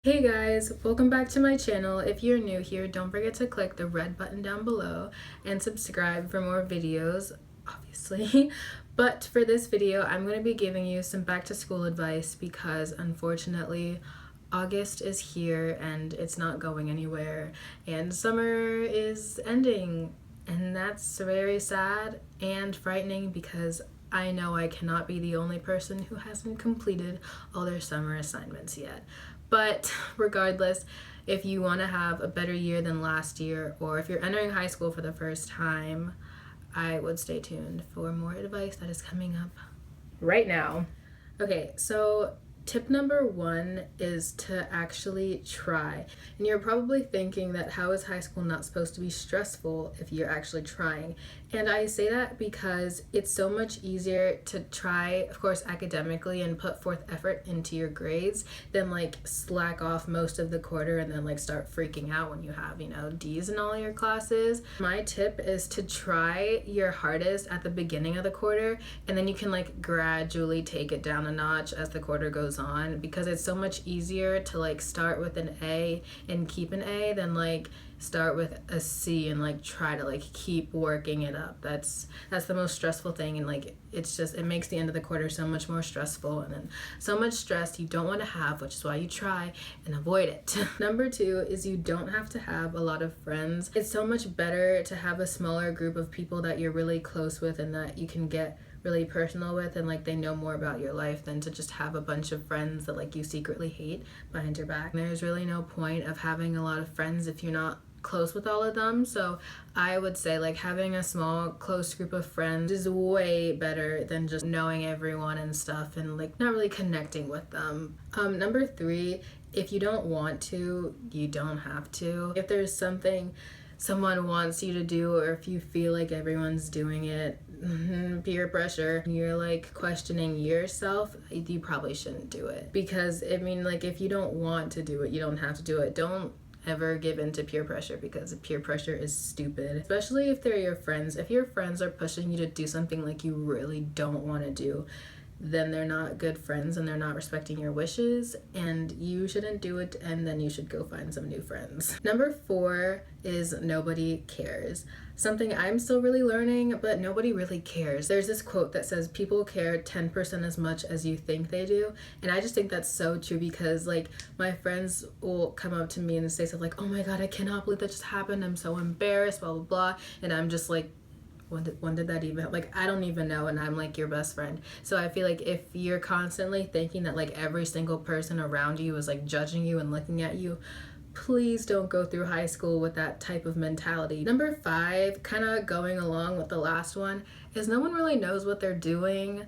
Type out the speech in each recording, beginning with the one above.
Hey guys, welcome back to my channel. If you're new here, don't forget to click the red button down below and subscribe for more videos, obviously. But for this video, I'm going to be giving you some back to school advice because unfortunately, August is here and it's not going anywhere and summer is ending, and that's very sad and frightening because I know I cannot be the only person who hasn't completed all their summer assignments yet. But regardless, if you want to have a better year than last year, or if you're entering high school for the first time, I would stay tuned for more advice that is coming up right now. Okay, so tip number one is to actually try. And you're probably thinking that how is high school not supposed to be stressful if you're actually trying? And I say that because it's so much easier to try, of course, academically and put forth effort into your grades than like slack off most of the quarter and then like start freaking out when you have, D's in all your classes. My tip is to try your hardest at the beginning of the quarter, and then you can like gradually take it down a notch as the quarter goes on, because it's so much easier to like start with an A and keep an A than like start with a C and like try to like keep working it up. That's the most stressful thing, and like it makes the end of the quarter so much more stressful, and then so much stress you don't want to have, which is why you try and avoid it. Number two is you don't have to have a lot of friends. It's so much better to have a smaller group of people that you're really close with and that you can get really personal with, and like they know more about your life, than to just have a bunch of friends that like you secretly hate behind your back. There's really no point of having a lot of friends if you're not close with all of them. So I would say like having a small close group of friends is way better than just knowing everyone and stuff and like not really connecting with them. Number three, if you don't want to, you don't have to. If there's something someone wants you to do, or if you feel like everyone's doing it, peer pressure, you're like questioning yourself, you probably shouldn't do it. Because I mean, like, if you don't want to do it, you don't have to do it. Don't ever give in to peer pressure, because peer pressure is stupid, especially if they're your friends. If your friends are pushing you to do something like you really don't want to do, then they're not good friends and they're not respecting your wishes, and you shouldn't do it, and then you should go find some new friends. Number four is nobody cares. Something I'm still really learning, but nobody really cares. There's this quote that says people care 10% as much as you think they do, and I just think that's so true, because like my friends will come up to me and say stuff like, oh my god, I cannot believe that just happened, I'm so embarrassed, blah blah blah, and I'm just like, when did that even, like, I don't even know, and I'm like your best friend. So I feel like if you're constantly thinking that like every single person around you is like judging you and looking at you, please don't go through high school with that type of mentality. Number five, kind of going along with the last one, is no one really knows what they're doing.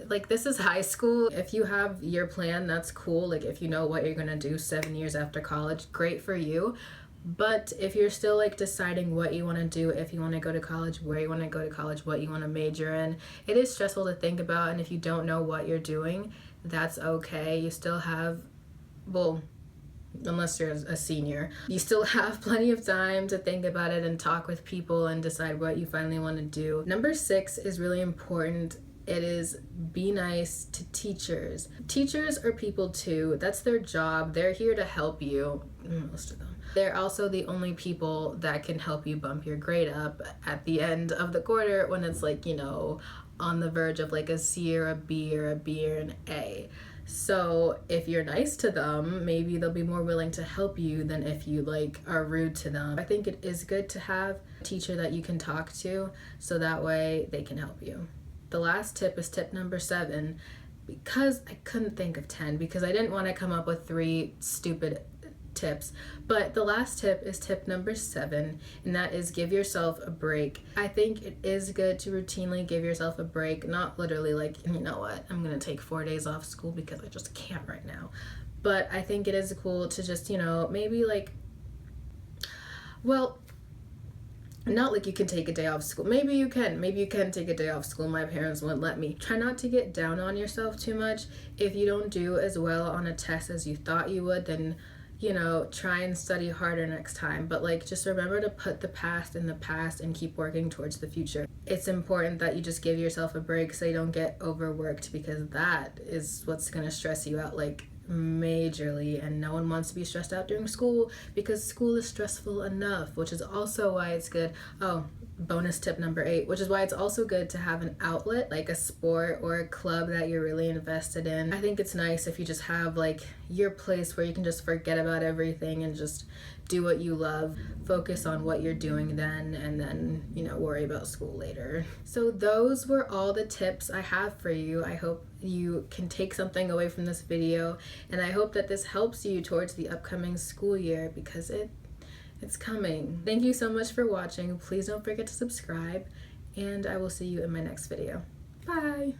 Like, this is high school. If you have your plan, that's cool. Like, if you know what you're gonna do 7 years after college, great for you. But if you're still like deciding what you want to do, if you want to go to college, where you want to go to college, what you want to major in, it is stressful to think about. And if you don't know what you're doing, that's okay. You still have, well, unless you're a senior, you still have plenty of time to think about it and talk with people and decide what you finally want to do. Number six is really important. It is be nice to teachers. Teachers are people too. That's their job. They're here to help you, most of them. They're also the only people that can help you bump your grade up at the end of the quarter when it's like, on the verge of like a C or a B or a B or an A. So if you're nice to them, maybe they'll be more willing to help you than if you like are rude to them. I think it is good to have a teacher that you can talk to, so that way they can help you. The last tip is tip number 7, because I couldn't think of 10 because I didn't want to come up with 3 stupid tips. But the last tip is tip number 7, and that is give yourself a break. I think it is good to routinely give yourself a break, not literally like, you know what, I'm gonna take 4 days off school because I just can't right now. But I think it is cool to just, maybe like, well, not like you can take a day off school. Maybe you can take a day off school. My parents wouldn't let me. Try not to get down on yourself too much. If you don't do as well on a test as you thought you would, then try and study harder next time. But like, just remember to put the past in the past and keep working towards the future. It's important that you just give yourself a break so you don't get overworked, because that is what's gonna stress you out like majorly, and no one wants to be stressed out during school because school is stressful enough, which is also why it's good. Oh, bonus tip number 8, which is why it's also good to have an outlet like a sport or a club that you're really invested in. I think it's nice if you just have like your place where you can just forget about everything and just do what you love, focus on what you're doing then, and then, you know, worry about school later. So those were all the tips I have for you. I hope you can take something away from this video, and I hope that this helps you towards the upcoming school year because it's coming. Thank you so much for watching. Please don't forget to subscribe, and I will see you in my next video. Bye!